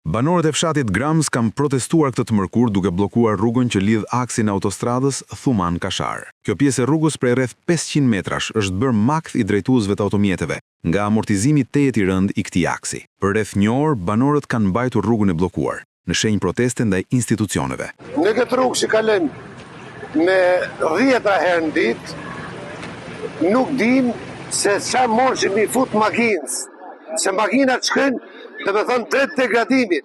Banorët e fshatit Grams kanë protestuar këtë të mërkur duke bllokuar rrugën që lidh aksin e autostradës Thuman-Kashar. Kjo pjesë e rrugës prej rreth 500 metrash është bërë makth i drejtuesve të automjeteve nga amortizimi tejet i rënd i këtij aksi. Për rreth një orë, banorët kanë mbajtur rrugën e bllokuar në shenjë proteste ndaj institucioneve. Në këtë rrugë që kalojmë me 10 herë në ditë, nuk dim se çfarë morshim i fut makinës. Se makinat shkojnë, dhe me thonë, drejt degradimit.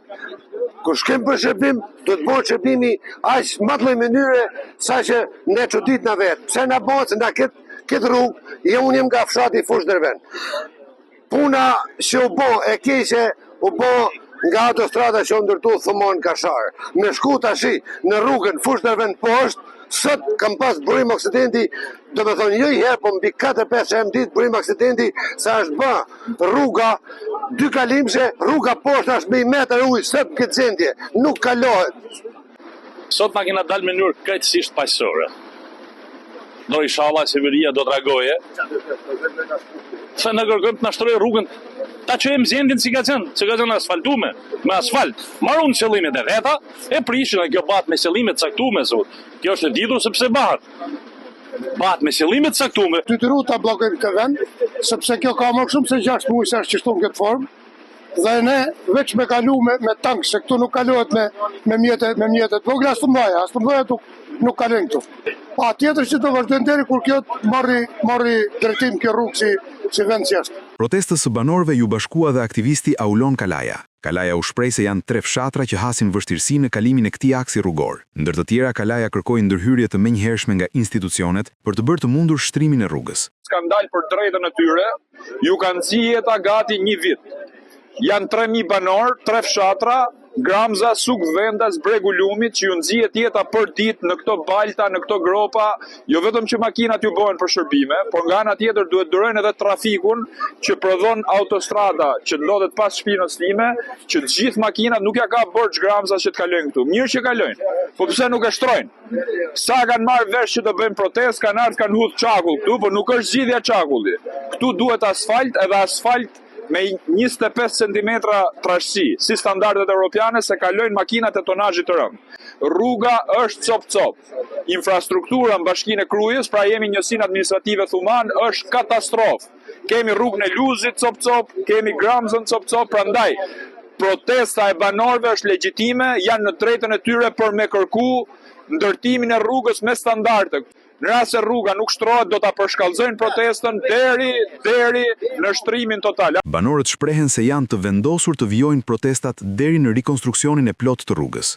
Kur shkojmë për shërbim, do të bëhet shërbimi aq më të lloj mënyre sa që ne çudit na vet. Pse na bëhet se na këtë rrugë, unë jam nga fshati Fush Derven. Puna që u bë e keqe u bë nga autostrada që u ndërtu Thuman-Kashar. Me shku tash në rrugën Fush Derven poshtë, sot kam pas burim aksidenti, do me thonë jo i herë, po mbi 4-5 herë ditë burim aksidenti, sa është bë rruga, 2 kalimshe, rruga poshtë është me 1 metër ujë, sot këtë gjendje, nuk kalohet. Sot na kena dalë në mënyrë krejtësisht paqësore. Do inshallah qeveria do të reagoje. Se në kërkojmë të na shtrojë rrugën, ta çojmë zendin si ka qenë asfaltume, me asfalt. Marrun qëllimet e veta, e prishin kjo bat me qëllime të caktuara zot. Kjo është e ditur sepse bahet. Bahet me qëllime të caktuara. Tytyru ta bllokojmë këtë vend, sepse kjo ka më shumë se 6 muaj sa është qështu në këtë formë. Dhe ne veç me kalu me tank, se këtu nuk kalohet me mjetet vogla, as të mbaja nuk kalojnë këtu. Pa tjetër që të vazhdojnë deri kur kjo marri drejtim kjo rrugë si vend qeshtë. Protestës së banorëve ju bashkua dhe aktivisti Aulon Kalaja. Kalaja u shpreh se janë 3 fshatra që hasin vështirësi në kalimin e këtij aksi rrugor. Ndër të tjera, Kalaja kërkoi ndërhyrje të menjëhershme nga institucionet për të bërë të mundur shtrimin e rrugës. Kanë dalë për drejtën e tyre, ju kanë nxjerrë jeta gati 1 vit. Janë 3000 banorë, 3 fshatra, Gramza, Suk Vendas, Bregu Lumit, që ju nxjihet jeta për ditë në këto balta, në këto gropa, jo vetëm që makinat ju bëhen për shërbime, por nga ana tjetër duhet durojnë edhe trafikun që prodhon autostrada që ndodhet pas shpinës time, që të gjithë makinat nuk ja ka borxh Gramza që të kalojnë këtu. Mirë që kalojnë, po pse nuk e shtrojnë? Sa kanë marrë vesh që të bëjmë protestë, kanë hudh çakull këtu, por nuk është zgjidhja çakulli. Këtu duhet asfalt, edhe asfalt me 25 cm trashësi, si standardet europiane, se kalojnë makinat e tonazhit të rënd. Rruga është cop-cop. Infrastruktura në Bashkinë e Krujës, pra jemi njësinë administrative Thuman, është katastrofë. Kemi rrugën e Luzit cop-cop, kemi Gramzën cop-cop, prandaj protesta e banorëve është legjitime, janë në drejtën e tyre për me kërku ndërtimin e rrugës me standarde. Në rast se rruga nuk shtrohet, do ta përshkallëzojnë protestën deri në shtrimin total. Banorët shprehen se janë të vendosur të vijojnë protestat deri në rikonstruksionin e plotë të rrugës.